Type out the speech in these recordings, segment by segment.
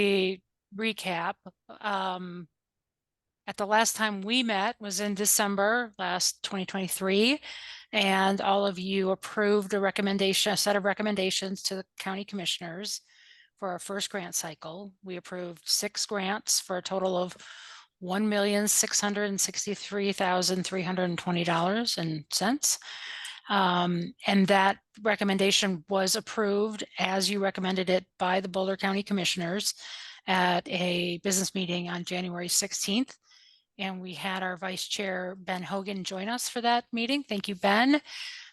A recap. At the last time we met was in December last 2023, and all of you approved a set of recommendations to the county commissioners for our first grant cycle. We approved 6 grants for a total of $1,663,320.00. And that recommendation was approved as you recommended it by the Boulder County Commissioners at a business meeting on January 16th. And we had our Vice Chair, Ben Hogan, join us for that meeting. Thank you, Ben.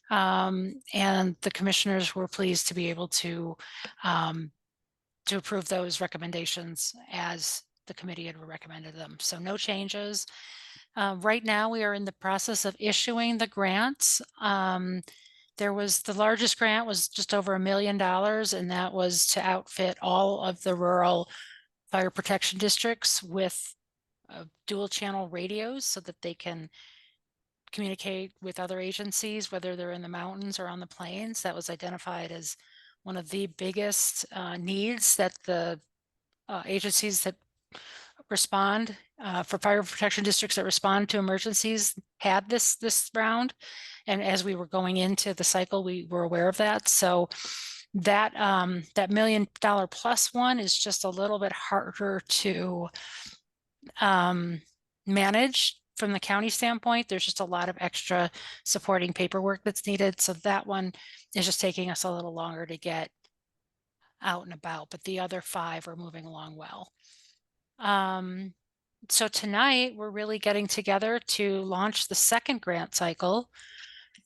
And the commissioners were pleased to be able to approve those recommendations as the committee had recommended them. So no changes. Right now, we are in the process of issuing the grants. The largest grant was just over $1 million, and that was to outfit all of the rural fire protection districts with dual channel radios so that they can communicate with other agencies, whether they're in the mountains or on the plains. That was identified as one of the biggest needs that the agencies that respond for fire protection districts that respond to emergencies had this round. And as we were going into the cycle, we were aware of that. So that $1 million plus one is just a little bit harder to manage from the county standpoint. There's just a lot of extra supporting paperwork that's needed. So that one is just taking us a little longer to get out and about, but the other 5 are moving along well. So tonight we're really getting together to launch the second grant cycle.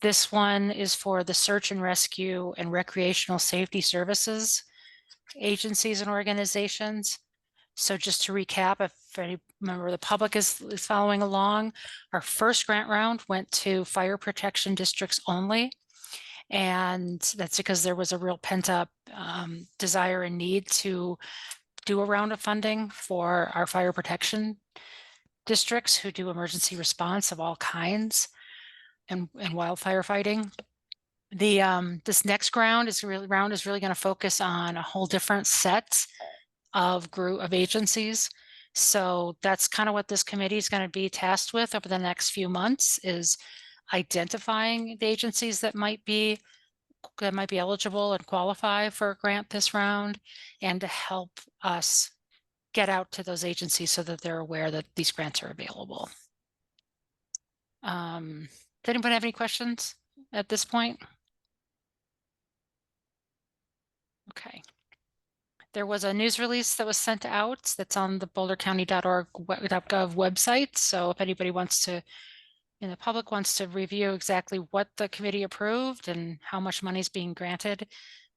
This one is for the search and rescue and recreational safety services agencies and organizations. So just to recap, if any member of the public is following along, our first grant round went to fire protection districts only. And that's because there was a real pent up desire and need to do a round of funding for our fire protection districts who do emergency response of all kinds and wildfire fighting. This next round is really going to focus on a whole different set of agencies. So that's kind of what this committee is going to be tasked with over the next few months, is identifying the agencies that might be eligible and qualify for a grant this round, and to help us get out to those agencies so that they're aware that these grants are available. Does anybody have any questions at this point? Okay. There was a news release that was sent out that's on the bouldercounty.org.gov website. So if anybody in the public wants to review exactly what the committee approved and how much money is being granted,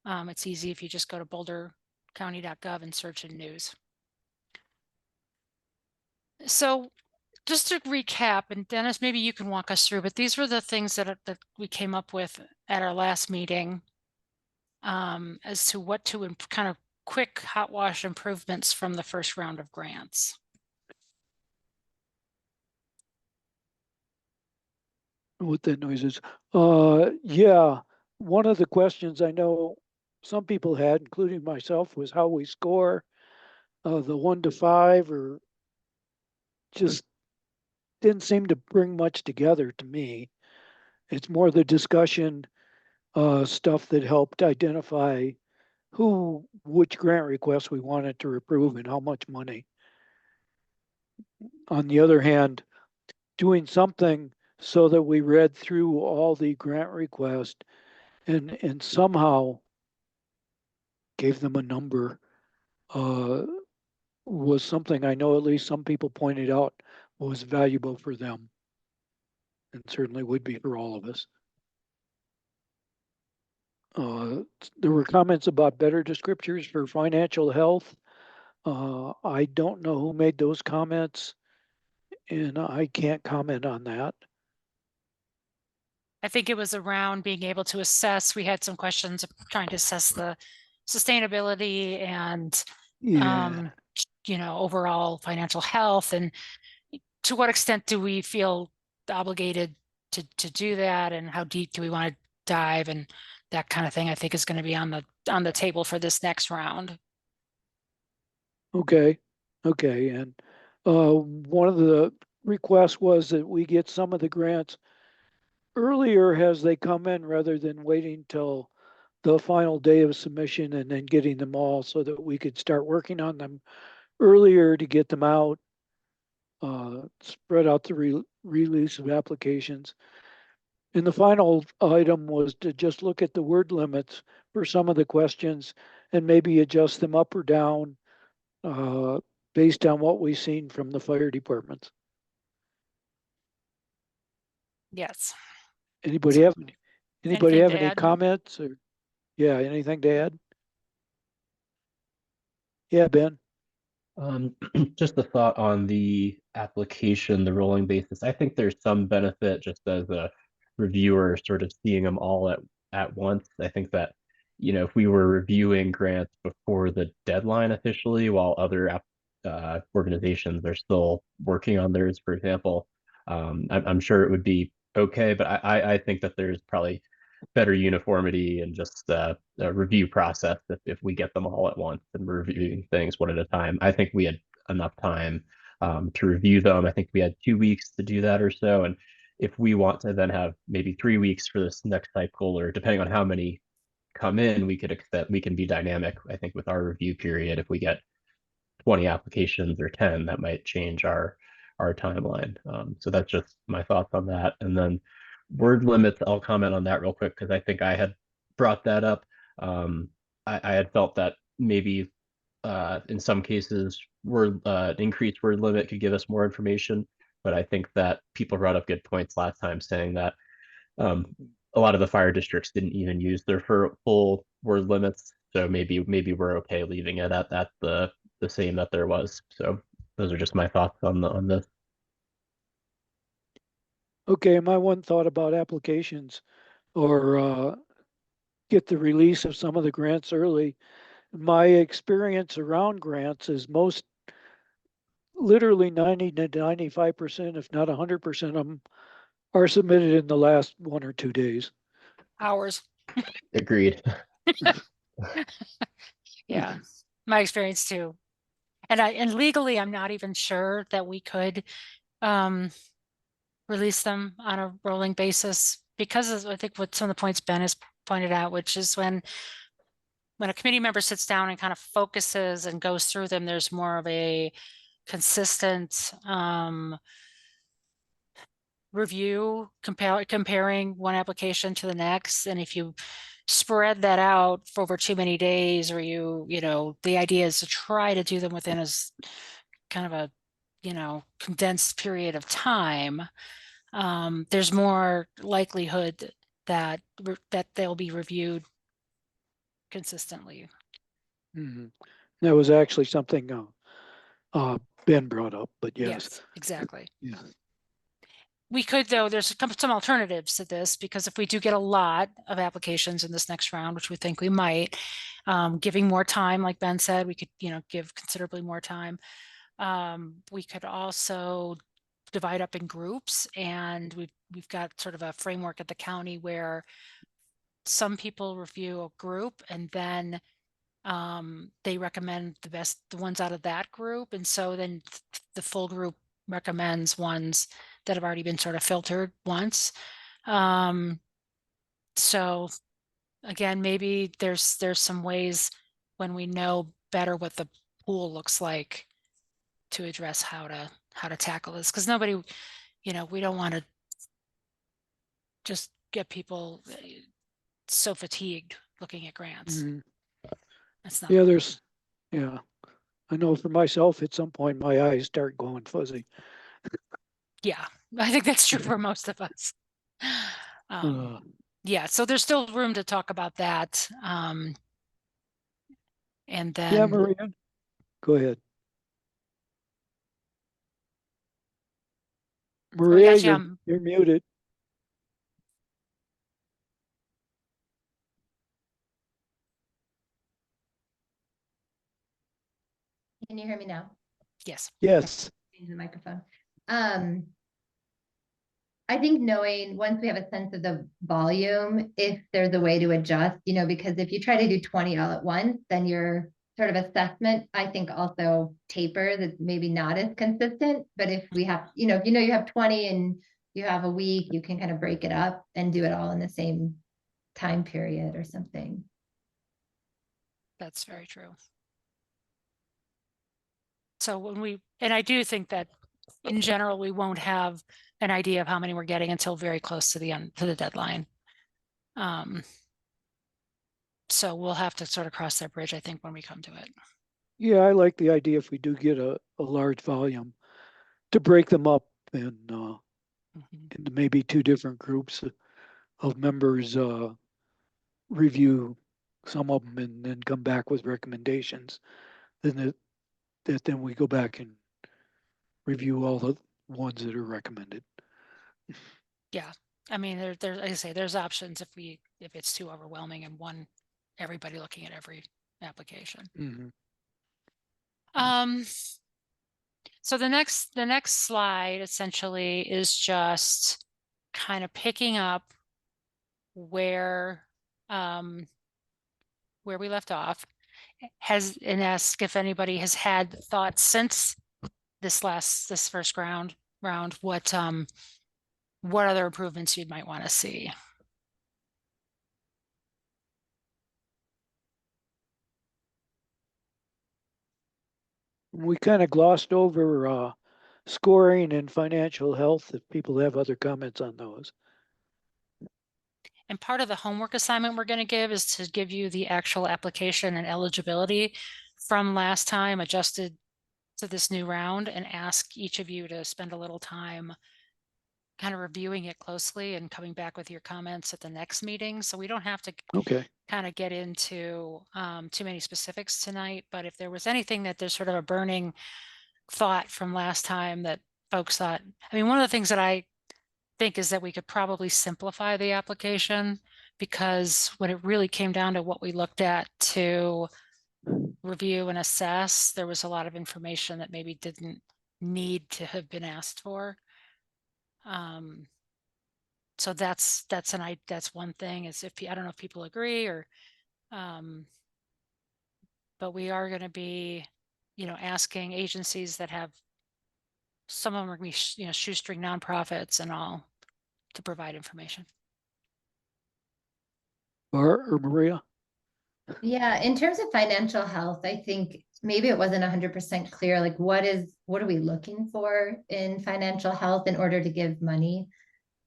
it's easy if you just go to bouldercounty.gov and search in news. So just to recap, and Dennis, maybe you can walk us through, but these were the things that we came up with at our last meeting as to what to kind of quick hot wash improvements from the first round of grants. What that noise is. Yeah, one of the questions I know some people had, including myself, was how we score the 1 to 5, or just didn't seem to bring much together to me. It's more the discussion stuff that helped identify which grant requests we wanted to approve and how much money. On the other hand, doing something so that we read through all the grant requests and somehow gave them a number was something I know at least some people pointed out was valuable for them, and certainly would be for all of us. There were comments about better descriptors for financial health. I don't know who made those comments, and I can't comment on that. I think it was around being able to assess. We had some questions trying to assess the sustainability and overall financial health, and to what extent do we feel obligated to do that, and how deep do we want to dive, and that kind of thing I think is going to be on the table for this next round. Okay, okay, and one of the requests was that we get some of the grants earlier as they come in rather than waiting till the final day of submission and then getting them all so that we could start working on them earlier to get them out, spread out the release of applications. And the final item was to just look at the word limits for some of the questions and maybe adjust them up or down uh, based on what we've seen from the fire departments. Yes. Anybody So have anybody anything have to any add? comments or yeah, anything to add? Yeah, Ben. Um, just a thought on the application, the rolling basis. I think there's some benefit just as a reviewer sort of seeing them all at once. I think that, if we were reviewing grants before the deadline officially, while other organizations are still working on theirs, for example, I'm sure it would be okay, but I think that there's probably better uniformity and just a review process if we get them all at once and we're reviewing things one at a time. I think we had enough time to review them. I think we had 2 weeks to do that or so. And if we want to then have maybe 3 weeks for this next cycle, or depending on how many come in, we can be dynamic, I think, with our review period. If we get 20 applications or 10, that might change our timeline. So that's just my thoughts on that. And then word limits, I'll comment on that real quick because I think I had brought that up. I had felt that maybe in some cases word increased word limit could give us more information, but I think that people brought up good points last time saying that um, a lot of the fire districts didn't even use their full word limits, so maybe we're okay leaving it at the same that there was. So those are just my thoughts on this. Okay, my one thought about applications or get the release of some of the grants early. My experience around grants is most literally 90 to 95%, if not 100% of them are submitted in the last 1 or 2 days. Hours. Agreed. Yeah. My experience too. And legally, I'm not even sure that we could um release them on a rolling basis because I think what some of the points Ben has pointed out, which is when a committee member sits down and kind of focuses and goes through them, there's more of a consistent review comparing one application to the next. And if you spread that out for over too many days, or the idea is to try to do them within as kind of a condensed period of time, there's more likelihood that they'll be reviewed consistently. Mhm. That was actually something Ben brought up, but yes. Yes, exactly. Yeah. We could, though, there's some alternatives to this, because if we do get a lot of applications in this next round, which we think we might, giving more time, like Ben said, we could, give considerably more time. We could also divide up in groups, and we've got sort of a framework at the county where some people review a group and then they recommend the ones out of that group, and so then the full group recommends ones that have already been sort of filtered once. So again, maybe there's some ways when we know better what the pool looks like to address how to tackle this, because nobody, we don't want to just get people so fatigued looking at grants. Mhm. That's not Yeah, what we there's, yeah. I know for myself, at some point, my eyes start going fuzzy. Yeah, I think that's true for most of us. Uh, Yeah, so there's still room to talk about that. And yeah, then, Maria, go ahead. oh, Maria, yes, yeah, you're muted. Can you hear me now? yes. Yes. Change the microphone. I think knowing once we have a sense of the volume, if there's a way to adjust, because if you try to do 20 all at once, then you're sort of assessment, I think also taper that's maybe not as consistent, but if we have, you know, you have 20 and you have a week, you can kind of break it up and do it all in the same time period or something. That's very true. So and I do think that in general, we won't have an idea of how many we're getting until very close to the deadline. So we'll have to sort of cross that bridge, I think, when we come to it. Yeah, I like the idea if we do get a large volume to break them up and Mhm. into maybe 2 different groups of members, review some of them and then come back with recommendations. Then we go back and review all the ones that are recommended. Yeah, I mean, like I say, there's options if it's too overwhelming and everybody looking at every application. Mhm. So the next slide essentially is just kind of picking up where we left off. And ask if anybody has had thoughts since this first round, what other improvements you might want to see. We kind of glossed over scoring and financial health. If people have other comments on those. And part of the homework assignment we're going to give is to give you the actual application and eligibility from last time adjusted to this new round, and ask each of you to spend a little time kind of reviewing it closely and coming back with your comments at the next meeting. So we don't have to Okay. kind of get into too many specifics tonight, but if there was anything that there's sort of a burning thought from last time that folks thought, I mean, one of the things that I think is that we could probably simplify the application, because when it really came down to what we looked at to review and assess, there was a lot of information that maybe didn't need to have been asked for. So that's one thing, is I don't know if people agree or but we are going to be, asking agencies that have, some of them are going to be, shoestring nonprofits and all, to provide information. Or Maria? Yeah, in terms of financial health, I think maybe it wasn't 100% clear, like what are we looking for in financial health in order to give money?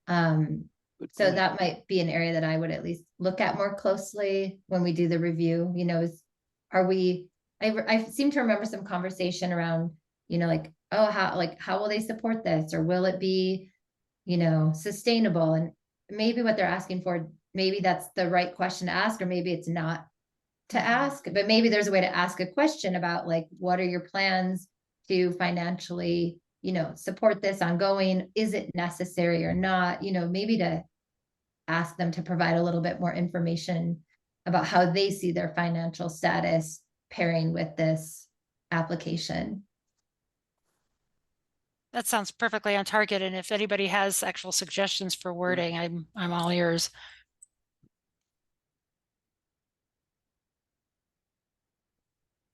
Good So point. that might be an area that I would at least look at more closely when we do the review, I seem to remember some conversation around, like, oh, how will they support this? Or will it be, sustainable? And maybe what they're asking for, maybe that's the right question to ask, or maybe it's not to ask, but maybe there's a way to ask a question about, like, what are your plans to financially, support this ongoing? Is it necessary or not? Maybe to ask them to provide a little bit more information about how they see their financial status pairing with this application. That sounds perfectly on target. And if anybody has actual suggestions for wording, I'm all ears.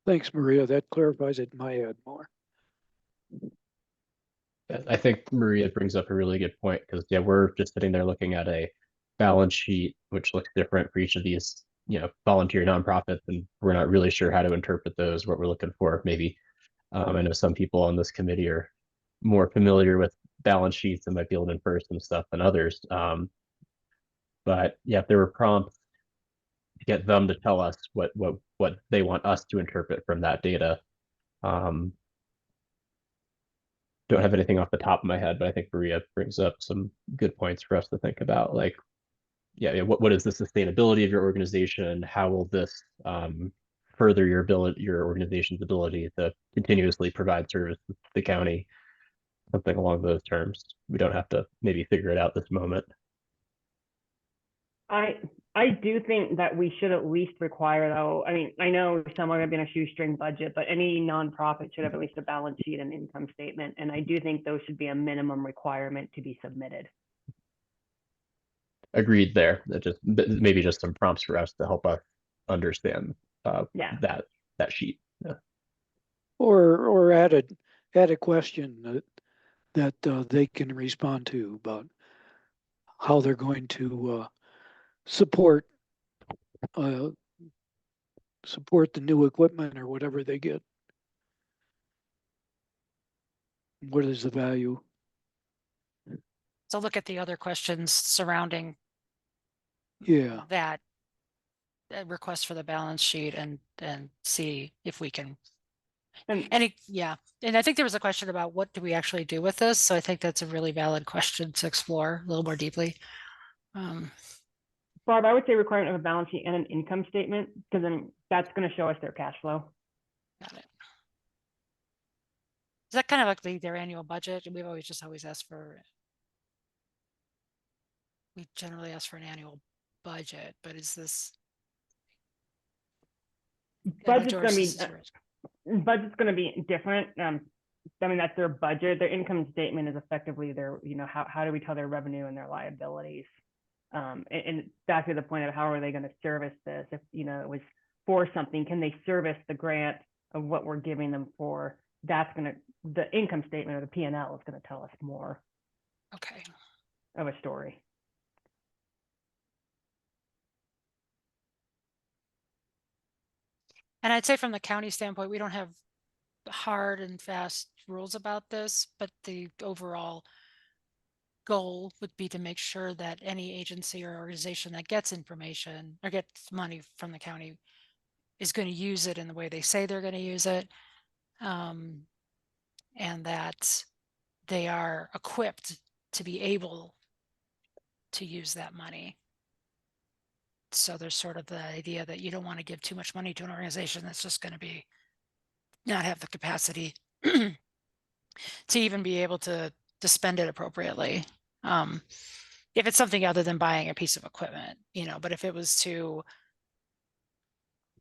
Thanks, Maria. That clarifies it in my head more. I think Maria brings up a really good point, because yeah, we're just sitting there looking at a balance sheet which looks different for each of these, volunteer nonprofits, and we're not really sure how to interpret those, what we're looking for. Maybe I know some people on this committee are more familiar with balance sheets and might be able to infer some stuff than others. But yeah, if there were prompts to get them to tell us what they want us to interpret from that data. Don't have anything off the top of my head, but I think Maria brings up some good points for us to think about. Like, yeah, what is the sustainability of your organization? How will this further your organization's ability to continuously provide service to the county? Something along those terms. We don't have to maybe figure it out this moment. I do think that we should at least require, though. I mean, I know some are going to be in a shoestring budget, but any nonprofit should have at least a balance sheet and income statement. And I do think those should be a minimum requirement to be submitted. Agreed there. That maybe just some prompts for us to help us understand Yeah. that. that sheet. Yeah. Or add a question that they can respond to about how they're going to support support the new equipment or whatever they get. What is the value? So look at the other questions surrounding Yeah, that request for the balance sheet and see if we can. And Yeah, and I think there was a question about what do we actually do with this? So I think that's a really valid question to explore a little more deeply. Barb, I would say requirement of a balance sheet and an income statement, because then that's going to show us their cash flow. Got it. Is that kind of like their annual budget? And we've always asked for. We generally ask for an annual budget, but is this? Budget's going to be different. I mean, that's their budget. Their income statement is effectively their, how do we tell their revenue and their liabilities? And back to the point of how are they going to service this? If, it was for something, can they service the grant of what we're giving them for? The income statement or the P&L is going to tell us more Okay. of a story. And I'd say from the county standpoint, we don't have hard and fast rules about this, but the overall goal would be to make sure that any agency or organization that gets information or gets money from the county is going to use it in the way they say they're going to use it, and that they are equipped to be able to use that money. So there's sort of the idea that you don't want to give too much money to an organization that's just going to be not have the capacity to even be able to spend it appropriately. If it's something other than buying a piece of equipment, but if it was to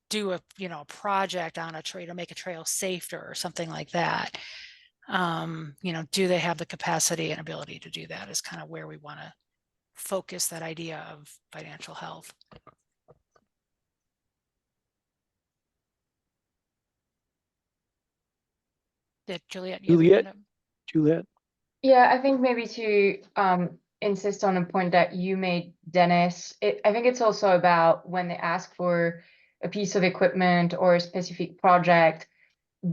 do a project on a trail to make a trail safer or something like that, do they have the capacity and ability to do that is kind of where we want to focus that idea of financial health. Juliet, you have your hand up? Juliet. Yeah, I think maybe to insist on a point that you made, Dennis, I think it's also about when they ask for a piece of equipment or a specific project,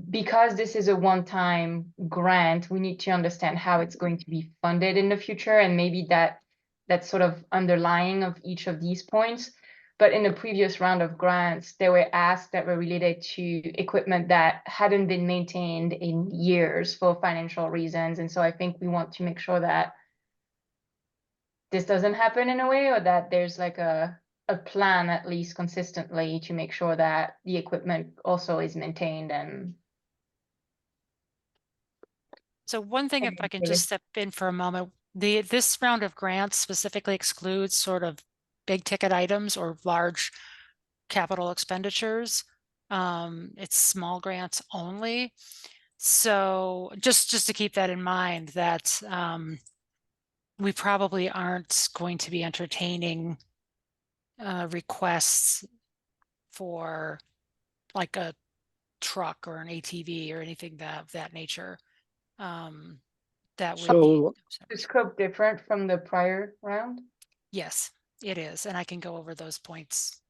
because this is a one-time grant, we need to understand how it's going to be funded in the future, and maybe that's sort of underlying of each of these points. But in the previous round of grants, there were asks that were related to equipment that hadn't been maintained in years for financial reasons. And so I think we want to make sure that this doesn't happen in a way, or that there's like a plan at least consistently to make sure that the equipment also is maintained. And so one thing, if I can just step in for a moment, this round of grants specifically excludes sort of big ticket items or large capital expenditures. It's small grants only. So just to keep that in mind, that we probably aren't going to be entertaining requests for like a truck or an ATV or anything of that nature. That would So the scope different from the prior round? Yes, it is. And I can go over those points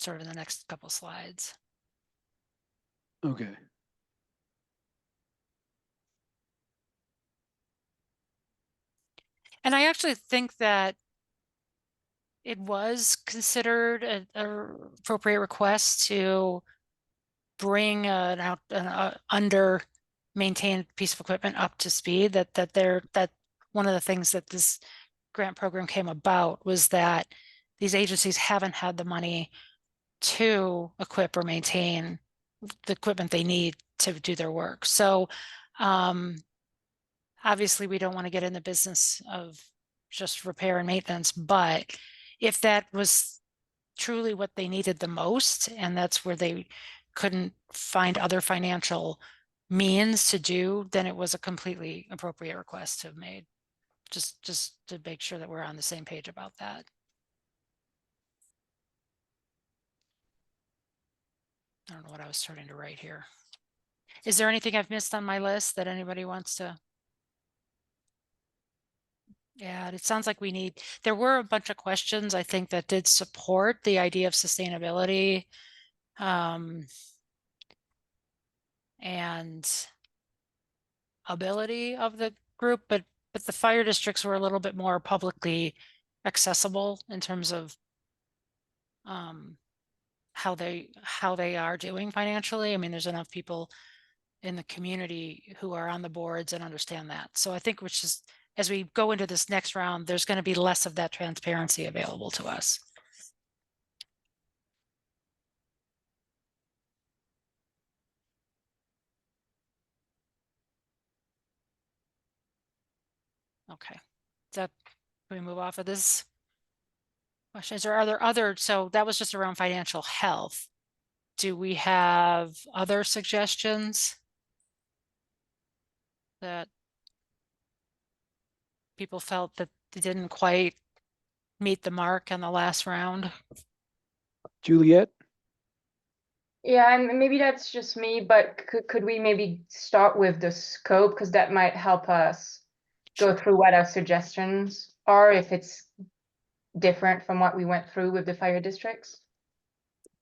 sort of in the next couple slides. okay. And I actually think that it was considered an appropriate request to bring an under maintained piece of equipment up to speed. That one of the things that this grant program came about was that these agencies haven't had the money to equip or maintain the equipment they need to do their work. So obviously we don't want to get in the business of just repair and maintenance, but if that was truly what they needed the most, and that's where they couldn't find other financial means to do, then it was a completely appropriate request to have made. Just to make sure that we're on the same page about that. I don't know what I was starting to write here. Is there anything I've missed on my list that anybody wants to? Yeah, it sounds like there were a bunch of questions, I think, that did support the idea of sustainability. And ability of the group, but the fire districts were a little bit more publicly accessible in terms of how they are doing financially. I mean, there's enough people in the community who are on the boards and understand that. So I think which is, as we go into this next round, there's going to be less of that transparency available to us. Okay, can we move off of this? Questions, or are there other, so that was just around financial health. Do we have other suggestions that people felt that they didn't quite meet the mark in the last round? Juliet? Yeah, and maybe that's just me, but could we maybe start with the scope? Because that might help us go Sure. through what our suggestions are if it's different from what we went through with the fire districts.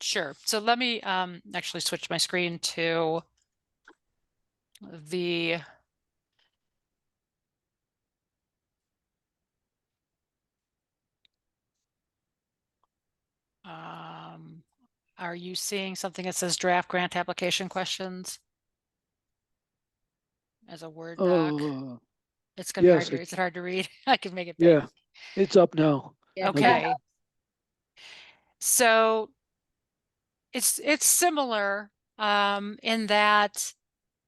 Sure. So let me actually switch my screen to the are you seeing something that says draft grant application questions as a Word doc? It's gonna be hard Yes, to read. Is it hard to read? I can make it big. yeah, it's up now. Yeah. Okay. So it's similar in that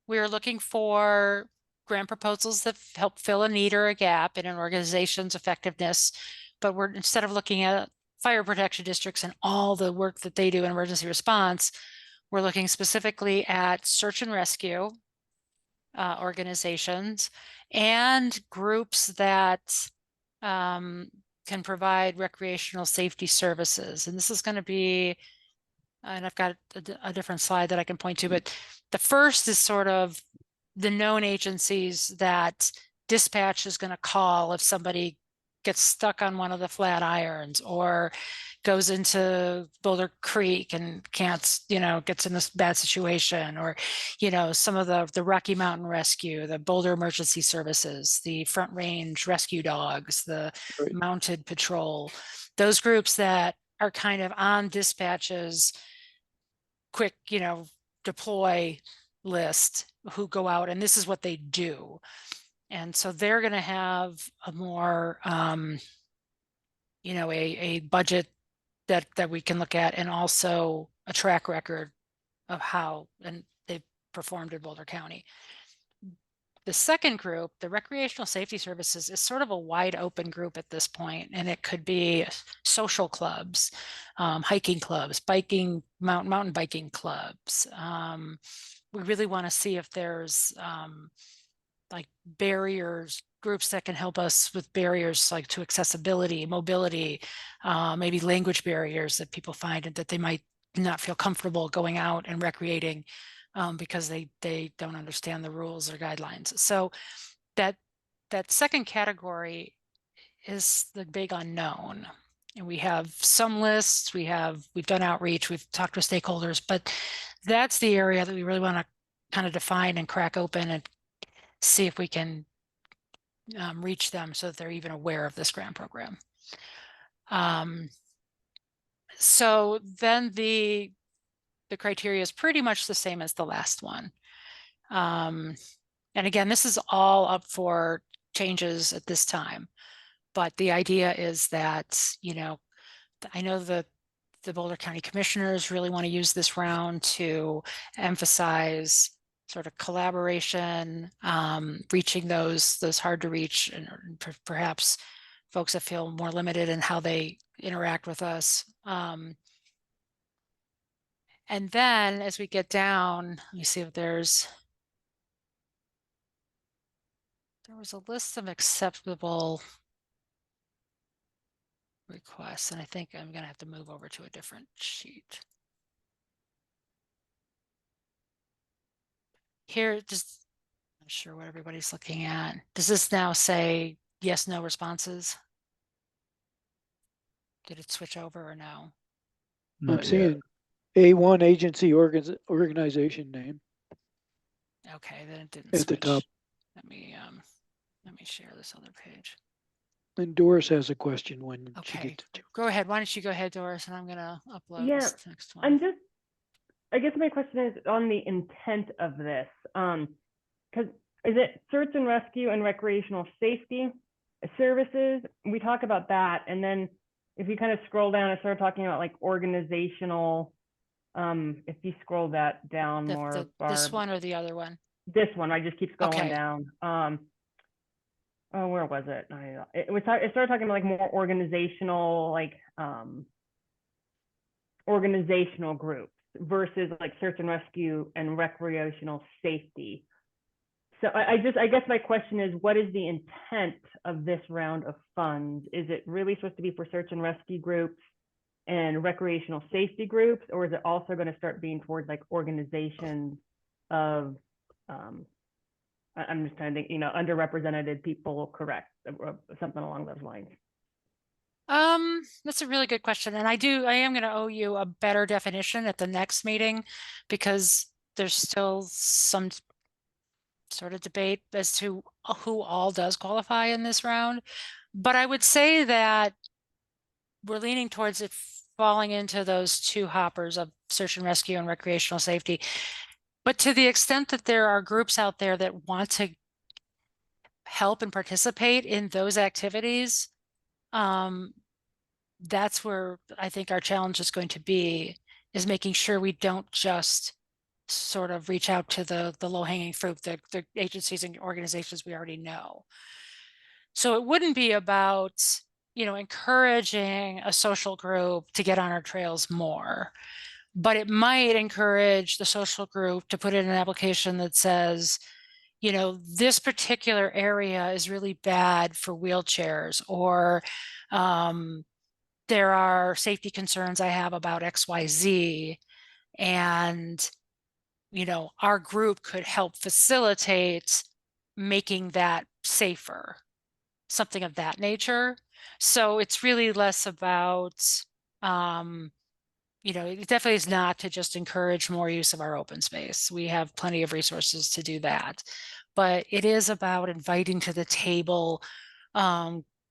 we're looking for grant proposals that help fill a need or a gap in an organization's effectiveness, but we're, instead of looking at fire protection districts and all the work that they do in emergency response, we're looking specifically at search and rescue organizations and groups that can provide recreational safety services. And this is going to be, and I've got a different slide that I can point to, but the first is sort of the known agencies that dispatch is going to call if somebody gets stuck on one of the flat irons or goes into Boulder Creek and can't, gets in this bad situation, or, some of the Rocky Mountain Rescue, the Boulder Emergency Services, the Front Range Rescue Dogs, the Right. Mounted Patrol, those groups that are kind of on dispatches quick, deploy list who go out, and this is what they do. And so they're going to have a more, a budget that we can look at, and also a track record of how and they've performed in Boulder County. The second group, the recreational safety services, is sort of a wide open group at this point, and it could be social clubs, hiking clubs, mountain biking clubs. We really want to see if there's like barriers, groups that can help us with barriers like to accessibility, mobility, maybe language barriers that people find that they might not feel comfortable going out and recreating because they don't understand the rules or guidelines. So that second category is the big unknown. And we have some lists, we've done outreach, we've talked with stakeholders, but that's the area that we really want to kind of define and crack open and see if we can reach them so that they're even aware of this grant program. So then the criteria is pretty much the same as the last one. And again, this is all up for changes at this time. But the idea is that, I know the Boulder County Commissioners really want to use this round to emphasize sort of collaboration, reaching those hard to reach, and perhaps folks that feel more limited in how they interact with us. And then as we get down, let me see if there was a list of acceptable requests, and I think I'm going to have to move over to a different sheet. here, just, I'm not sure what everybody's looking at. Does this now say yes, no responses? Did it switch over or no? I'm Not yet. seeing A1 agency organization name Okay, then it didn't at the switch. top. Let me share this other page. And Doris has a question when she Okay, gets to. go ahead. Why don't you go ahead, Doris, and I'm gonna upload Yeah, this next one. I'm just, I guess my question is on the intent of this. Because is it search and rescue and recreational safety services? We talk about that. And then if you kind of scroll down and start talking about like organizational, if you scroll that down more, This Barb, one or the other one? this one, I just keeps going Okay. down. Oh, where was it? It started talking about like more organizational, like organizational groups versus like search and rescue and recreational safety. So I guess my question is, what is the intent of this round of funds? Is it really supposed to be for search and rescue groups and recreational safety groups, or is it also going to start being towards like organizations of, I'm just trying to think, underrepresented people, correct, something along those lines. That's a really good question. And I am going to owe you a better definition at the next meeting because there's still some sort of debate as to who all does qualify in this round. But I would say that we're leaning towards it falling into those two hoppers of search and rescue and recreational safety. But to the extent that there are groups out there that want to help and participate in those activities, that's where I think our challenge is going to be, is making sure we don't just sort of reach out to the low-hanging fruit, the agencies and organizations we already know. So it wouldn't be about, encouraging a social group to get on our trails more, but it might encourage the social group to put in an application that says, this particular area is really bad for wheelchairs, or there are safety concerns I have about XYZ, and our group could help facilitate making that safer, something of that nature. So it's really less about it definitely is not to just encourage more use of our open space. We have plenty of resources to do that, but it is about inviting to the table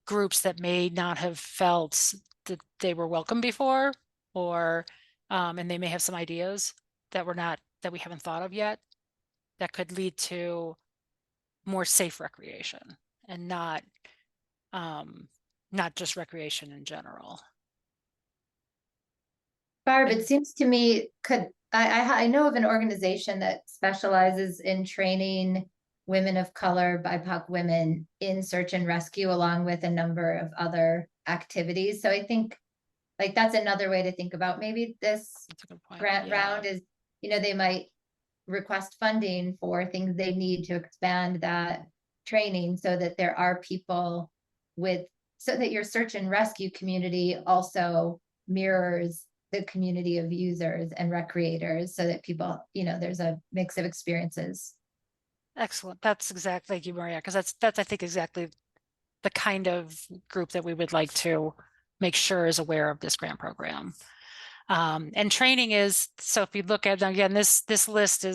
groups that may not have felt that they were welcome before, or and they may have some ideas that we haven't thought of yet that could lead to more safe recreation and not just recreation in general. Barb, And- it seems to me, I know of an organization that specializes in training women of color, BIPOC women in search and rescue, along with a number of other activities. So I think like that's another way to think about maybe this That's a good point. grant Yeah. round is, they might request funding for things they need to expand that training so that there are people so that your search and rescue community also mirrors the community of users and recreators, so that people, there's a mix of experiences. Excellent. That's exactly, thank you, Maria, because that's I think exactly the kind of group that we would like to make sure is aware of this grant program. And training is, so if we look at, again, this list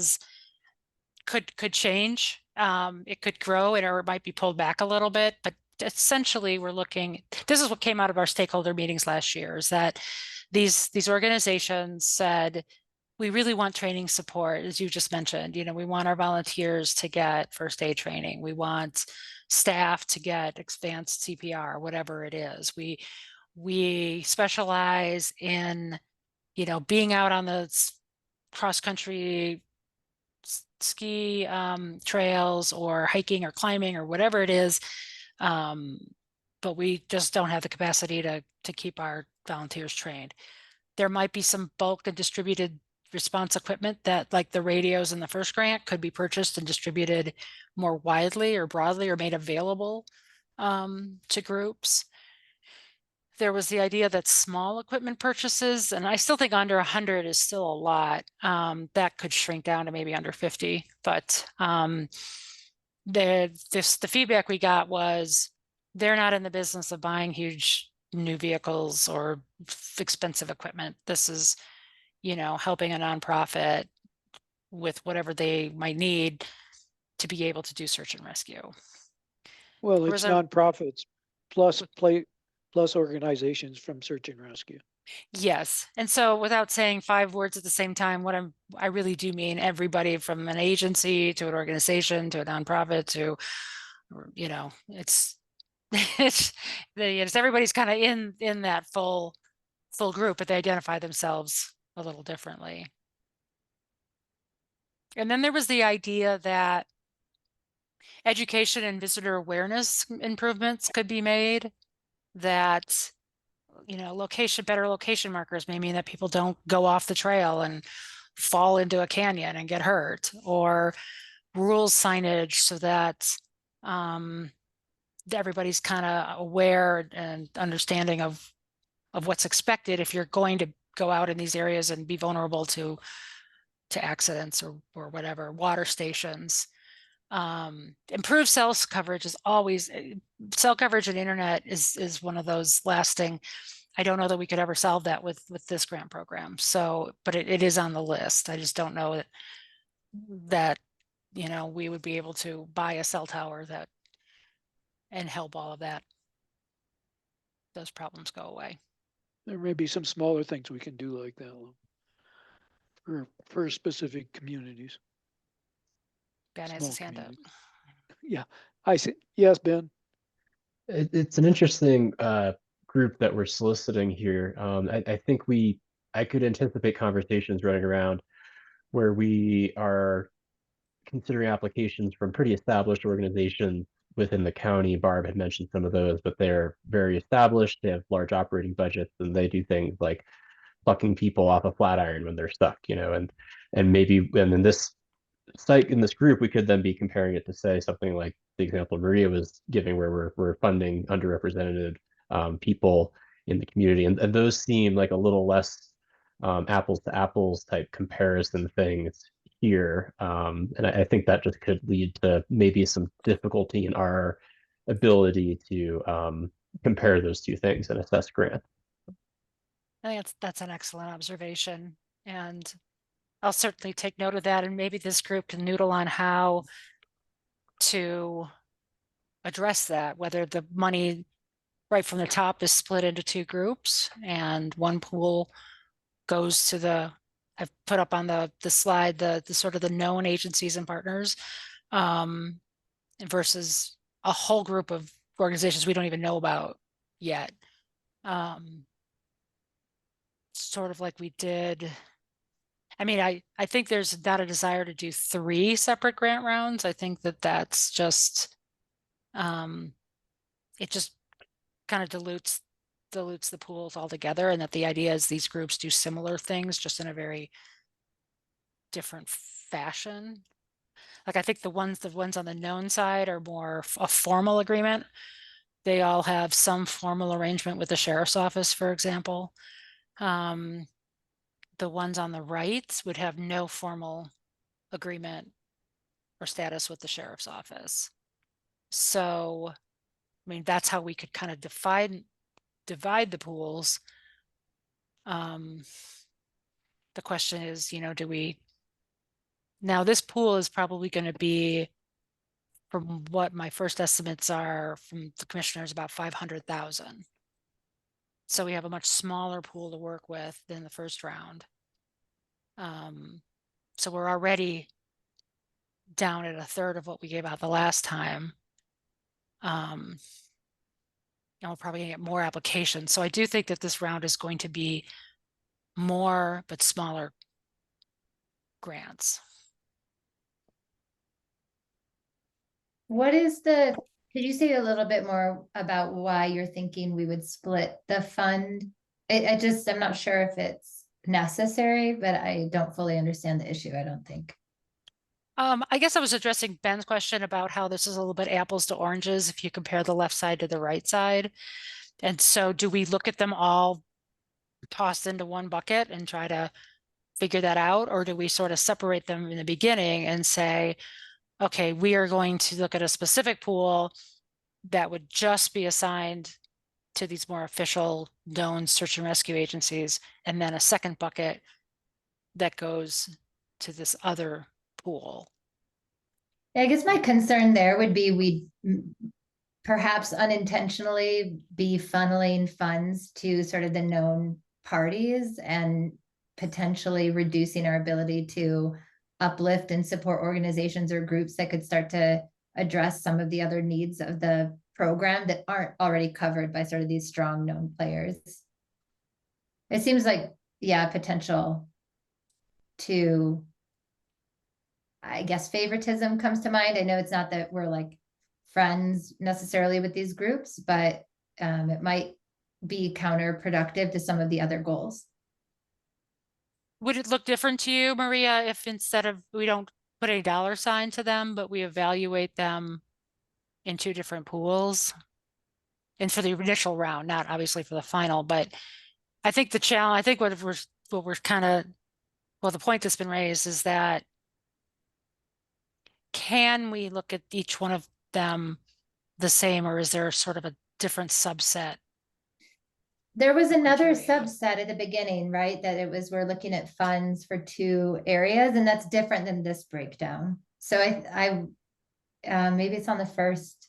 could change. It could grow or it might be pulled back a little bit, but essentially this is what came out of our stakeholder meetings last year, is that these organizations said, we really want training support, as you just mentioned. We want our volunteers to get first aid training. We want staff to get advanced CPR, whatever it is. We specialize in, being out on the cross-country ski trails or hiking or climbing or whatever it is. But we just don't have the capacity to keep our volunteers trained. There might be some bulk and distributed response equipment that, like the radios in the first grant, could be purchased and distributed more widely or broadly or made available to groups. there was the idea that small equipment purchases, and I still think under 100 is still a lot, that could shrink down to maybe under 50. But the feedback we got was they're not in the business of buying huge new vehicles or expensive equipment. This is, helping a nonprofit with whatever they might need to be able to do search and rescue. Well, There it's was a- nonprofits plus organizations from search and rescue. Yes. And so without saying 5 words at the same time, I really do mean everybody from an agency to an organization to a nonprofit to, it's everybody's kind of in that full group, but they identify themselves a little differently. And then there was the idea that education and visitor awareness improvements could be made, that better location markers may mean that people don't go off the trail and fall into a canyon and get hurt, or rules signage so that everybody's kind of aware and understanding of what's expected if you're going to go out in these areas and be vulnerable to accidents or whatever. Water stations. Improved cell coverage is always, cell coverage and internet is one of those lasting. I don't know that we could ever solve that with this grant program. So, but it is on the list. I just don't know that we would be able to buy a cell tower and help all of those problems go away. There may be some smaller things we can do like that for specific communities. Ben has Small his hand up. communities. Yeah, I see. Yes, Ben. It's an interesting group that we're soliciting here. I think I could anticipate conversations running around where we are considering applications from pretty established organizations within the county. Barb had mentioned some of those, but they're very established. They have large operating budgets, and they do things like plucking people off a flat iron when they're stuck, and maybe, and in this site, in this group, we could then be comparing it to, say, something like the example Maria was giving, where we're funding underrepresented people in the community, and those seem like a little less apples to apples type comparison things here, and I think that just could lead to maybe some difficulty in our ability to compare those two things and assess grants. I think that's an excellent observation, and I'll certainly take note of that, and maybe this group can noodle on how to address that, whether the money right from the top is split into 2 groups and one pool goes to I've put up on the slide the sort of the known agencies and partners versus a whole group of organizations we don't even know about yet. Sort of like we did. I mean, I think there's not a desire to do 3 separate grant rounds. I think that's just, it just kind of dilutes the pools altogether, and that the idea is these groups do similar things just in a very different fashion. Like I think the ones on the known side are more a formal agreement. They all have some formal arrangement with the sheriff's office, for example. The ones on the right would have no formal agreement or status with the sheriff's office. So, I mean, that's how we could kind of divide the pools. The question is, now this pool is probably going to be, from what my first estimates are from the commissioners, about 500,000. So we have a much smaller pool to work with than the first round. So we're already down at 1/3 of what we gave out the last time. And we're probably gonna get more applications. So I do think that this round is going to be more, but smaller grants. Could you say a little bit more about why you're thinking we would split the fund? I'm not sure if it's necessary, but I don't fully understand the issue, I don't think. I guess I was addressing Ben's question about how this is a little bit apples to oranges if you compare the left side to the right side. And so do we look at them all tossed into one bucket and try to figure that out? Or do we sort of separate them in the beginning and say, okay, we are going to look at a specific pool that would just be assigned to these more official known search and rescue agencies, and then a second bucket that goes to this other pool? Yeah, I guess my concern there would be we perhaps unintentionally be funneling funds to sort of the known parties and potentially reducing our ability to uplift and support organizations or groups that could start to address some of the other needs of the program that aren't already covered by sort of these strong known players. It seems like, yeah, potential to, I guess, favoritism comes to mind. I know it's not that we're like friends necessarily with these groups, but it might be counterproductive to some of the other goals. Would it look different to you, Maria, if instead of, we don't put a dollar sign to them, but we evaluate them in two different pools? And for the initial round, not obviously for the final, but I think the challenge, I think what we're kind of, well, the point that's been raised is that can we look at each one of them the same, or is there sort of a different subset? There was another Criteria. subset at the beginning, right? That it was, we're looking at funds for 2 areas, and that's different than this breakdown. So maybe it's on the first.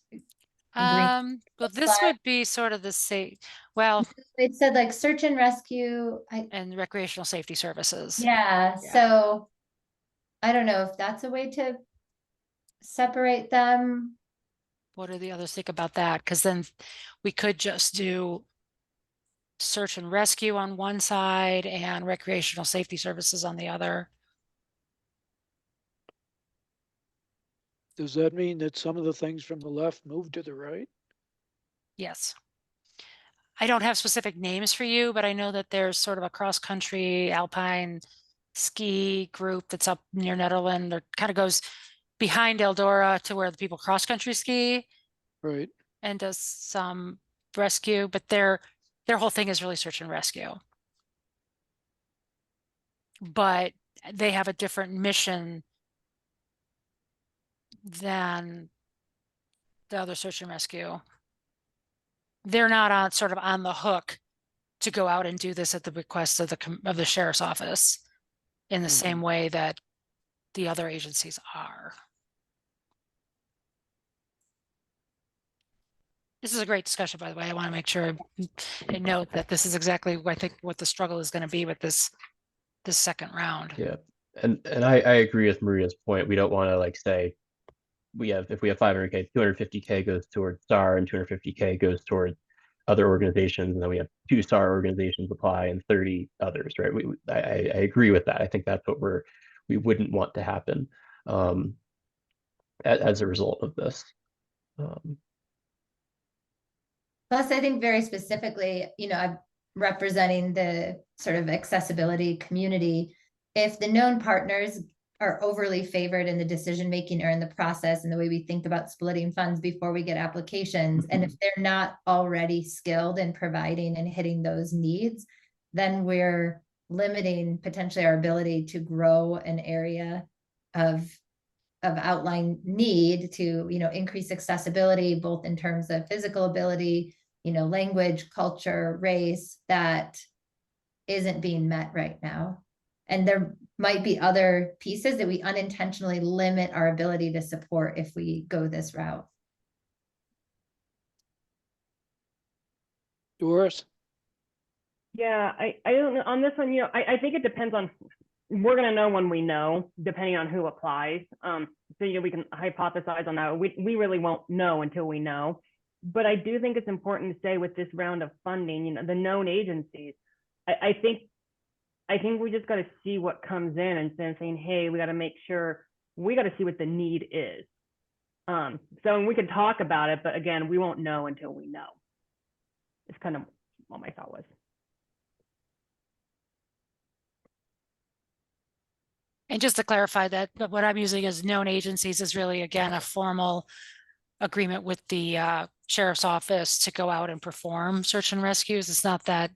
But this slide. would be sort of the same, well, It said like search and rescue. and recreational safety services. Yeah, Yeah. so I don't know if that's a way to separate them. What do the others think about that? Because then we could just do search and rescue on one side and recreational safety services on the other. Does that mean that some of the things from the left move to the right? Yes. I don't have specific names for you, but I know that there's sort of a cross-country alpine ski group that's up near Netherland, or kind of goes behind Eldora to where the people cross-country ski Right. and does some rescue, but their whole thing is really search and rescue. But they have a different mission than the other search and rescue. They're not on sort of on the hook to go out and do this at the request of the sheriff's office in the same way that the other agencies are. This is a great discussion, by the way. I want to make sure I note that this is exactly what I think what the struggle is going to be with this second round. Yeah, and I agree with Maria's point. We don't want to like say if we have 500K, 250K goes towards STAR and 250K goes towards other organizations, and then we have 2 STAR organizations apply and 30 others, right? I agree with that. I think that's what we wouldn't want to happen as a result of this. Plus, I think very specifically, I'm representing the sort of accessibility community. If the known partners are overly favored in the decision making or in the process and the way we think about splitting funds before we get applications, and if they're not already skilled in providing and hitting those needs, then we're limiting potentially our ability to grow an area of outline need to increase accessibility, both in terms of physical ability, language, culture, race, that isn't being met right now. And there might be other pieces that we unintentionally limit our ability to support if we go this route. Doris? Yeah, I don't know on this one, I think it depends on, we're gonna know when we know, depending on who applies. So we can hypothesize on that. We really won't know until we know. But I do think it's important to say with this round of funding, the known agencies, I think we just got to see what comes in instead of saying, hey, we got to make sure, we got to see what the need is. So we can talk about it, but again, we won't know until we know. It's kind of what my thought was. And just to clarify that what I'm using as known agencies is really, again, a formal agreement with the sheriff's office to go out and perform search and rescues. It's not that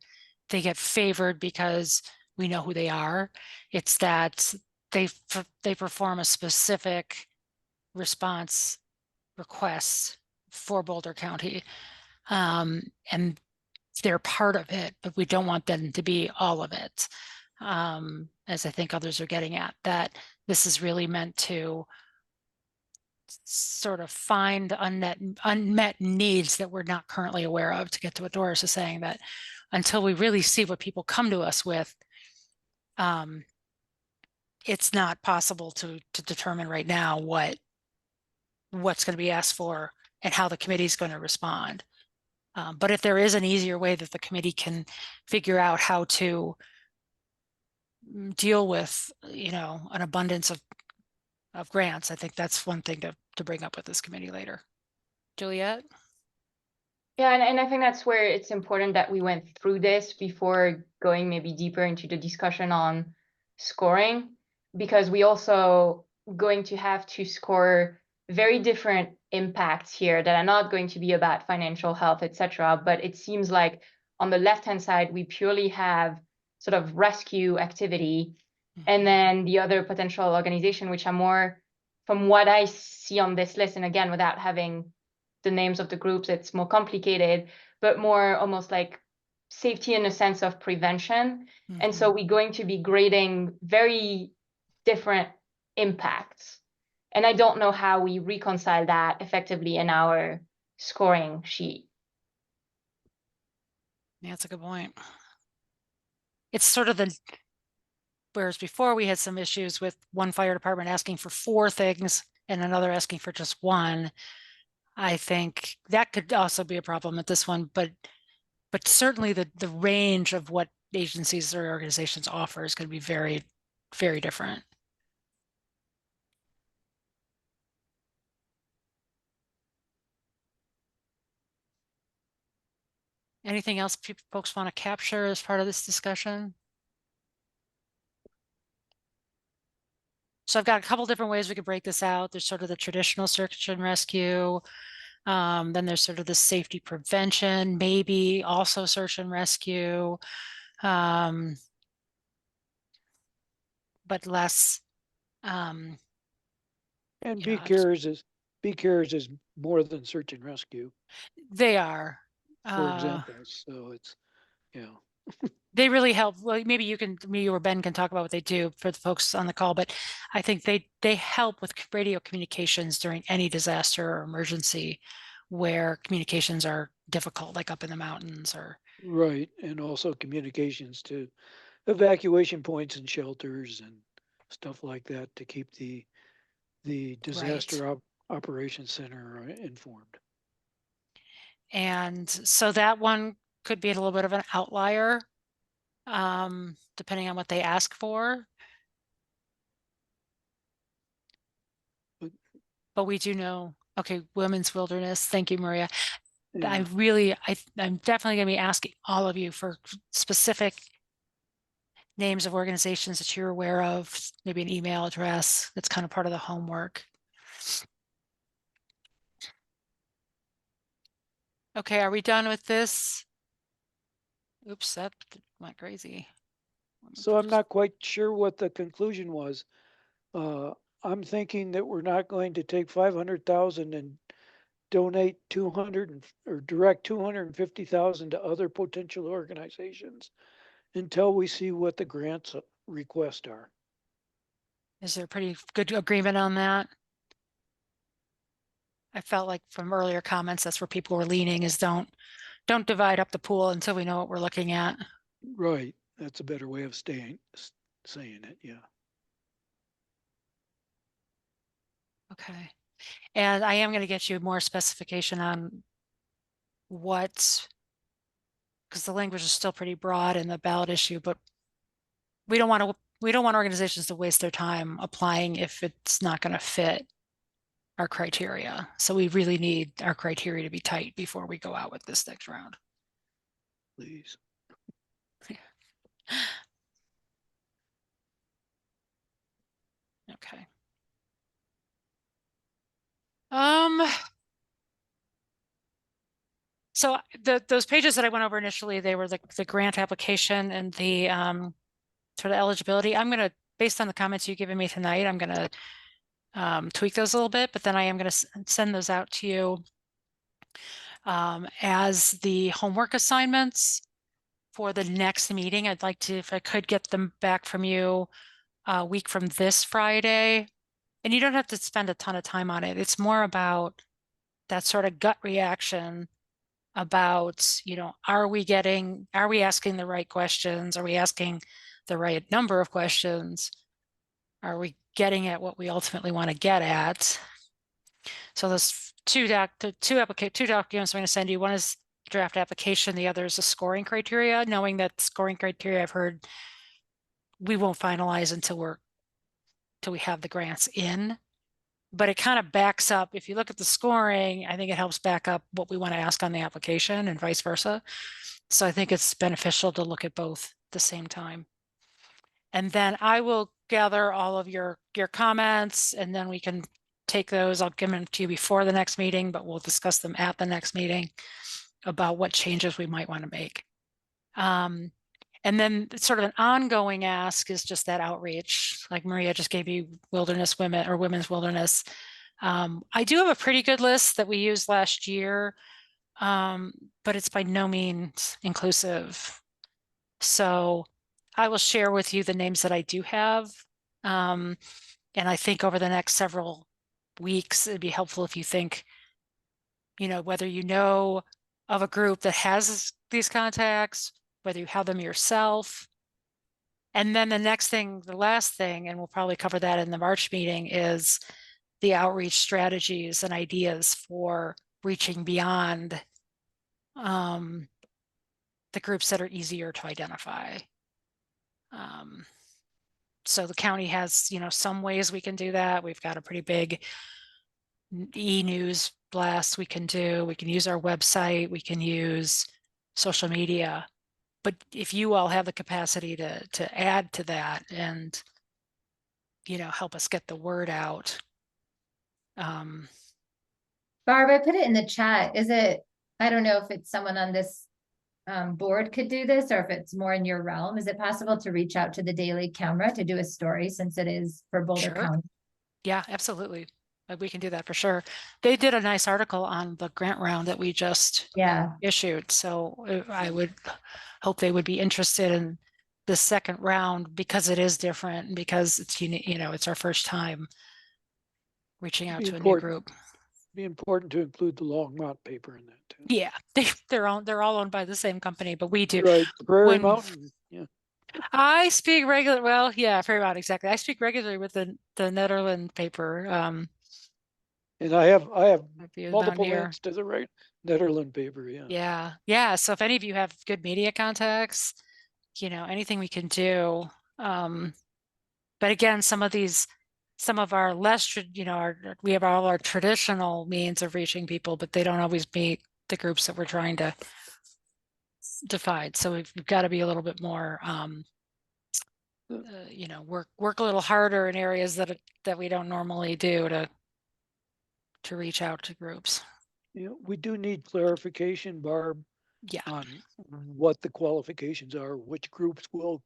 they get favored because we know who they are. It's that they perform a specific response request for Boulder County. And they're part of it, but we don't want them to be all of it. As I think others are getting at, that this is really meant to sort of find unmet needs that we're not currently aware of, to get to what Doris is saying, that until we really see what people come to us with, it's not possible to determine right now what's going to be asked for and how the committee is going to respond. But if there is an easier way that the committee can figure out how to deal with, an abundance of grants, I think that's one thing to bring up with this committee later. Juliet? Yeah, and I think that's where it's important that we went through this before going maybe deeper into the discussion on scoring, because we also going to have to score very different impacts here that are not going to be about financial health, etc. But it seems like on the left-hand side, we purely have sort of rescue activity, and then the other potential organization, which are more, from what I see on this list, and again, without having the names of the groups, it's more complicated, but more almost like safety in a sense of prevention. And so we're going to be grading very different impacts. And I don't know how we reconcile that effectively in our scoring sheet. Yeah, that's a good point. It's sort of whereas before we had some issues with one fire department asking for 4 things and another asking for just 1. I think that could also be a problem at this one, but certainly the range of what agencies or organizations offer is going to be very, very different. Anything else folks want to capture as part of this discussion? So I've got a couple different ways we could break this out. There's sort of the traditional search and rescue. Then there's sort of the safety prevention, maybe also search and rescue, but less. And Yeah, Be Cares is more than search and rescue, they are. for example. So it's, yeah. They really help. Well, maybe you or Ben can talk about what they do for the folks on the call, but I think they help with radio communications during any disaster or emergency where communications are difficult, like up in the mountains or. Right. And also communications to evacuation points and shelters and stuff like that to keep the disaster operations center informed. And so that one could be a little bit of an outlier, depending on what they ask for. But we do know, okay, women's wilderness. Thank you, Maria. Yeah. I'm definitely going to be asking all of you for specific names of organizations that you're aware of, maybe an email address. That's kind of part of the homework. Okay, are we done with this? Oops, that went crazy. So I'm not quite sure what the conclusion was. I'm thinking that we're not going to take 500,000 and donate 200 or direct 250,000 to other potential organizations until we see what the grants requests are. Is there pretty good agreement on that? I felt like from earlier comments, that's where people were leaning, is don't divide up the pool until we know what we're looking at. Right. That's a better way of saying it. Yeah. Okay. And I am going to get you more specification on what, because the language is still pretty broad in the ballot issue, but we don't want organizations to waste their time applying if it's not going to fit our criteria. So we really need our criteria to be tight before we go out with this next round. Please. Okay. So those pages that I went over initially, they were the grant application and the sort of eligibility. I'm gonna, based on the comments you've given me tonight, I'm gonna tweak those a little bit, but then I am gonna send those out to you as the homework assignments for the next meeting. I'd like to, if I could get them back from you a week from this Friday. And you don't have to spend a ton of time on it. It's more about that sort of gut reaction about, you know, are we asking the right questions? Are we asking the right number of questions? Are we getting at what we ultimately want to get at? So those two documents I'm going to send you. One is draft application. The other is a scoring criteria, knowing that scoring criteria I've heard we won't finalize until we have the grants in. But it kind of backs up. If you look at the scoring, I think it helps back up what we want to ask on the application and vice versa. So I think it's beneficial to look at both at the same time. And then I will gather all of your comments, and then we can take those. I'll give them to you before the next meeting, but we'll discuss them at the next meeting about what changes we might want to make. And then sort of an ongoing ask is just that outreach, like Maria just gave you wilderness women or women's wilderness. I do have a pretty good list that we used last year, but it's by no means inclusive. So I will share with you the names that I do have. And I think over the next several weeks, it'd be helpful if you think, you know, whether you know of a group that has these contacts, whether you have them yourself. And then the last thing, and we'll probably cover that in the March meeting, is the outreach strategies and ideas for reaching beyond the groups that are easier to identify. So the county has, you know, some ways we can do that. We've got a pretty big e-news blast we can do. We can use our website. We can use social media. But if you all have the capacity to add to that and, you know, help us get the word out. Barb, I put it in the chat. I don't know if it's someone on this board could do this, or if it's more in your realm. Is it possible to reach out to the Daily Camera to do a story, since it is for Boulder Sure. County? Yeah, absolutely. We can do that for sure. They did a nice article on the grant round that we just issued. So I would hope they would be interested in the second round, because it is different, because it's unique, you know, it's our first time reaching out to a new group. Be important to include the Longmont paper in that too. Yeah, they're all owned by the same company, but we do. Right, Prairie Mountain. Yeah. I speak regular. Well, yeah, Prairie Mountain, exactly. I speak regularly with the Netherland paper. And I have multiple Mountaineer. links to the right Netherland paper. Yeah. Yeah. So if any of you have good media contacts, you know, anything we can do. But again, some of our less, you know, we have all our traditional means of reaching people, but they don't always meet the groups that we're trying to define. So we've got to be a little bit more, you know, work a little harder in areas that we don't normally do to reach out to groups. Yeah, we do need clarification, Barb, Yeah. on what the qualifications are, which groups will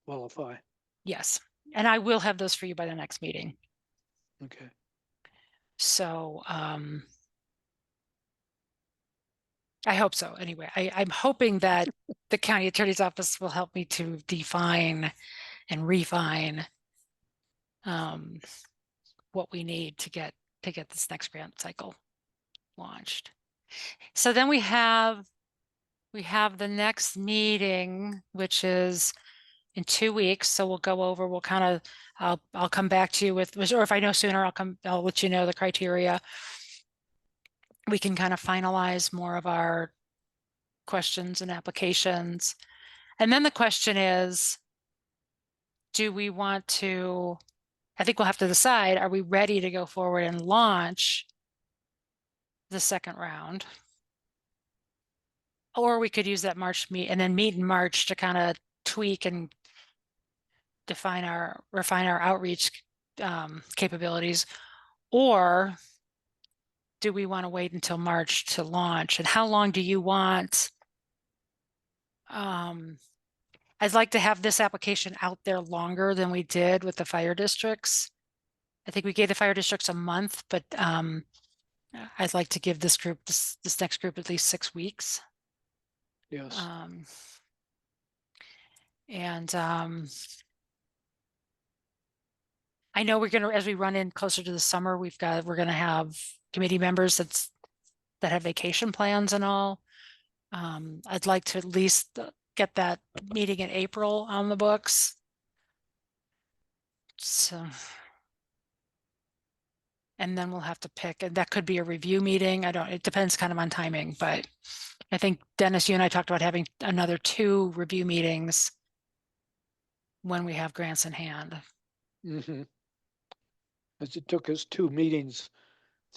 qualify. Yes. And I will have those for you by the next meeting. Okay. So I hope so. Anyway, I'm hoping that the county attorney's office will help me to define and refine what we need to get this next grant cycle launched. So then we have the next meeting, which is in 2 weeks. So we'll go over, I'll come back to you with, or if I know sooner, I'll let you know the criteria. We can kind of finalize more of our questions and applications. And then the question is, do we want to, I think we'll have to decide, are we ready to go forward and launch the second round? Or we could use that March and then meet in March to kind of tweak and refine our outreach capabilities. Or do we want to wait until March to launch? And how long do you want? I'd like to have this application out there longer than we did with the fire districts. I think we gave the fire districts a month, but I'd like to give this group, this next group, at least 6 weeks. Yes. And I know we're gonna, as we run in closer to the summer, we're gonna have committee members that have vacation plans and all. I'd like to at least get that meeting in April on the books. So, and then we'll have to pick, and that could be a review meeting. It depends kind of on timing, but I think Dennis, you and I talked about having another 2 review meetings when we have grants in hand. Mm-hmm. As it took us 2 meetings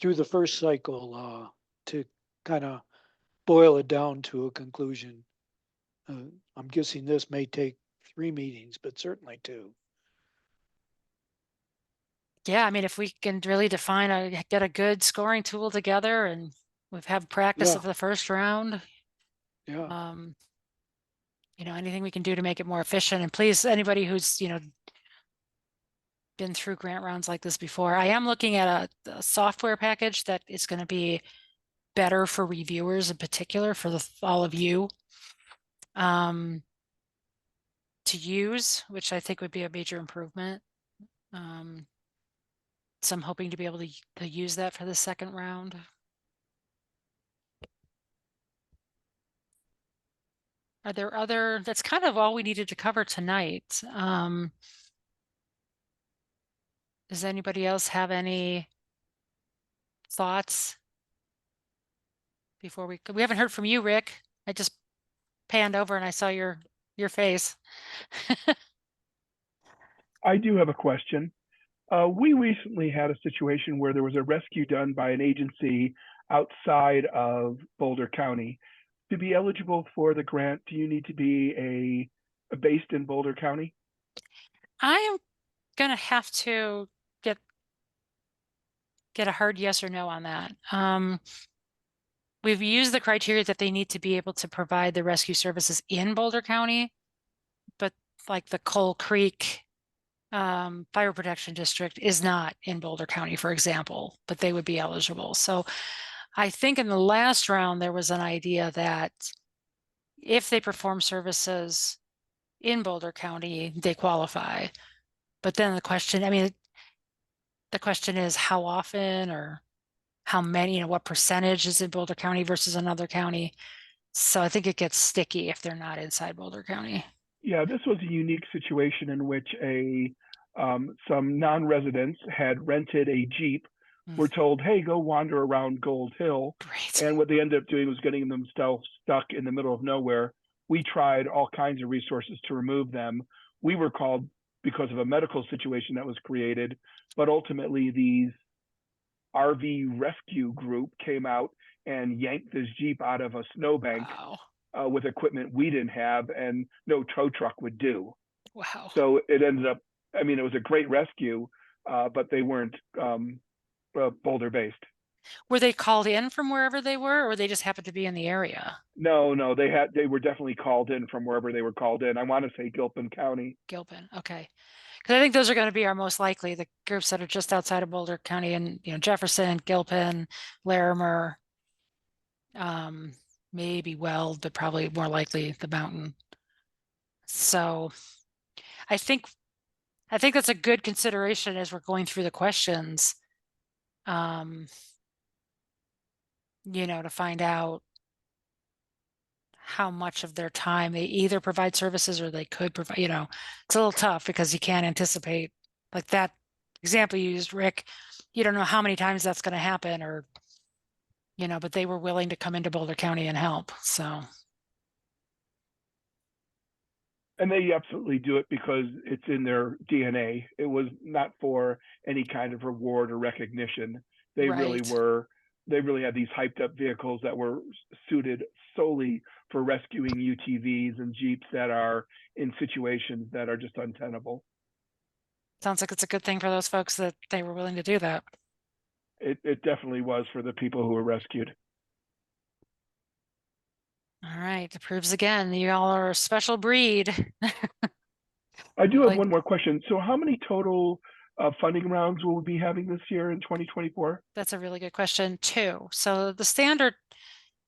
through the first cycle to kind of boil it down to a conclusion. I'm guessing this may take 3 meetings, but certainly 2. Yeah, I mean, if we can really get a good scoring tool together, and we've had practice Yeah. of the first round, Yeah. anything we can do to make it more efficient. And please, anybody who's, been through grant rounds like this before, I am looking at a software package that is going to be better for reviewers, in particular for all of you to use, which I think would be a major improvement. So I'm hoping to be able to use that for the second round. Are there that's kind of all we needed to cover tonight. Does anybody else have any thoughts before we haven't heard from you, Rick? I just panned over and I saw your face. I do have a question. We recently had a situation where there was a rescue done by an agency outside of Boulder County. To be eligible for the grant, do you need to be based in Boulder County? I am gonna have to get a hard yes or no on that. We've used the criteria that they need to be able to provide the rescue services in Boulder County, but like the Coal Creek Fire Protection District is not in Boulder County, for example, but they would be eligible. So I think in the last round, there was an idea that if they perform services in Boulder County, they qualify. But then the question is how often or how many, what percentage is in Boulder County versus another county. So I think it gets sticky if they're not inside Boulder County. Yeah, this was a unique situation in which some non-residents had rented a Jeep, were told, hey, go wander around Gold Hill. Great. And what they ended up doing was getting themselves stuck in the middle of nowhere. We tried all kinds of resources to remove them. We were called because of a medical situation that was created, but ultimately these RV rescue group came out and yanked this Jeep out of a snowbank. Wow. With equipment we didn't have and no tow truck would do. Wow. So it ended up, it was a great rescue, but they weren't Boulder based. Were they called in from wherever they were, or they just happened to be in the area? No, they were definitely called in from wherever they were called in. I want to say Gilpin County. Gilpin, okay. Because I think those are going to be our most likely, the groups that are just outside of Boulder County, and Jefferson, Gilpin, Larimer, maybe Weld, but probably more likely the Mountain. So I think that's a good consideration as we're going through the questions. To find out how much of their time they either provide services or they could provide, it's a little tough because you can't anticipate, like that example you used, Rick, you don't know how many times that's going to happen, or but they were willing to come into Boulder County and help. So. And they absolutely do it because it's in their DNA. It was not for any kind of reward or recognition. They really had these hyped up vehicles that were suited solely for rescuing UTVs and Jeeps that are in situations that are just untenable. Sounds like it's a good thing for those folks that they were willing to do that. it definitely was for the people who were rescued. All right, it proves again, you all are a special breed. I do have Like- one more question. So how many total funding rounds will we be having this year in 2024? That's a really good question too. So the standard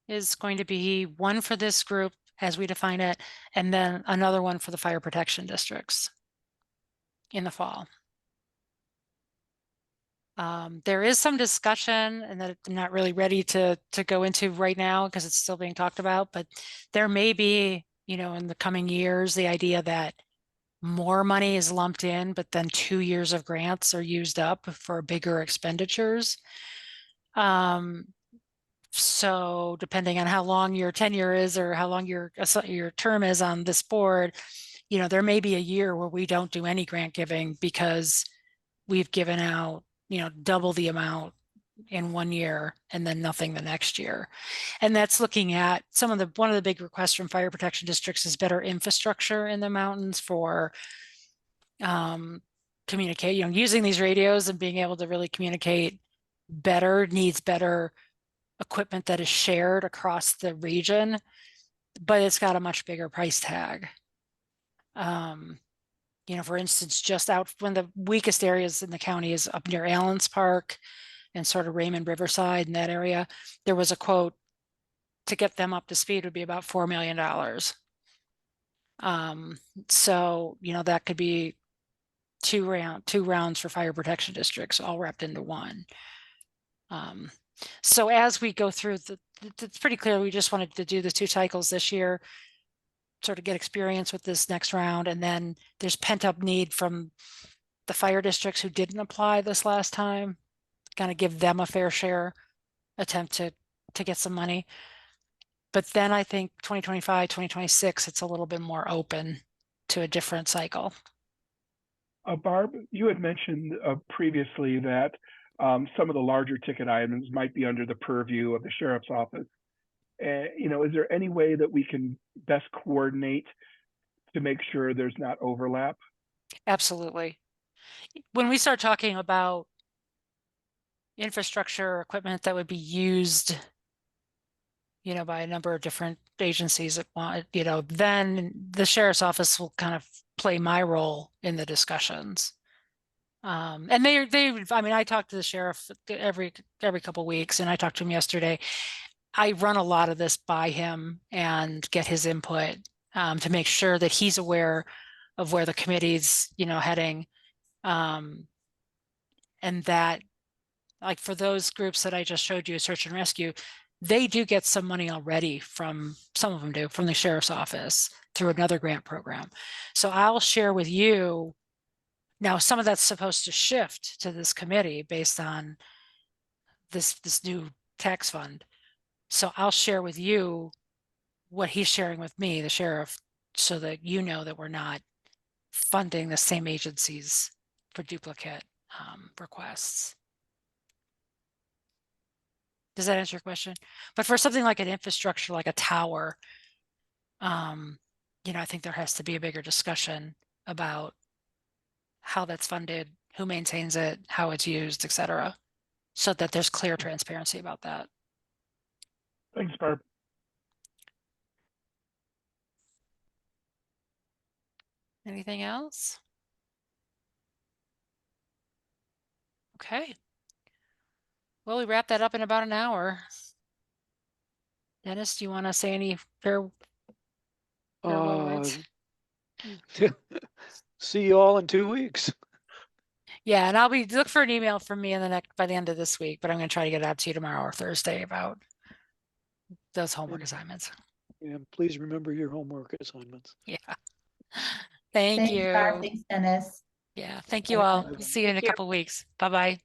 is going to be one for this group as we define it, and then another one for the fire protection districts in the fall. There is some discussion, and that I'm not really ready to go into right now because it's still being talked about, but there may be, you know, in the coming years, the idea that more money is lumped in, but then 2 years of grants are used up for bigger expenditures. So depending on how long your tenure is or how long your term is on this board, you know, there may be a year where we don't do any grant giving because we've given out, you know, double the amount in 1 year and then nothing the next year. And that's looking at one of the big requests from fire protection districts is better infrastructure in the mountains for communicate, you know, using these radios and being able to really communicate better, needs better equipment that is shared across the region, but it's got a much bigger price tag. You know, for instance, just out one of the weakest areas in the county is up near Allen's Park and sort of Raymond Riverside in that area. There was a quote to get them up to speed would be about $4 million. So, you know, that could be two rounds for fire protection districts all wrapped into one. So as we go through it's pretty clear we just wanted to do the 2 cycles this year, sort of get experience with this next round, and then there's pent up need from the fire districts who didn't apply this last time, kind of give them a fair share attempt to get some money. But then I think 2025, 2026, it's a little bit more open to a different cycle. Barb, you had mentioned previously that some of the larger ticket items might be under the purview of the sheriff's office. You know, is there any way that we can best coordinate to make sure there's not overlap? Absolutely. When we start talking about infrastructure or equipment that would be used, you know, by a number of different agencies that want, you know, then the sheriff's office will kind of play my role in the discussions. And I mean, I talk to the sheriff every couple of weeks, and I talked to him yesterday. I run a lot of this by him and get his input to make sure that he's aware of where the committee's, you know, heading. And that, like for those groups that I just showed you, search and rescue, they do get some money already from, some of them do, from the sheriff's office through another grant program. So I'll share with you, now some of that's supposed to shift to this committee based on this new tax fund. So I'll share with you what he's sharing with me, the sheriff, so that you know that we're not funding the same agencies for duplicate requests. Does that answer your question? But for something like an infrastructure, like a tower, you know, I think there has to be a bigger discussion about how that's funded, who maintains it, how it's used, et cetera, so that there's clear transparency about that. Thanks, Barb. Anything else? Okay. Well, we wrap that up in about an hour. Dennis, do you want to say any farewell words? See you all in 2 weeks. Yeah, and I'll look for an email from me by the end of this week, but I'm going to try to get it out to you tomorrow or Thursday about those homework assignments. And please remember your homework assignments. Yeah. Thank Thanks, you. Barb. Thanks, Dennis. Yeah, thank you all. Thank See you in a you. couple of weeks. Bye-bye.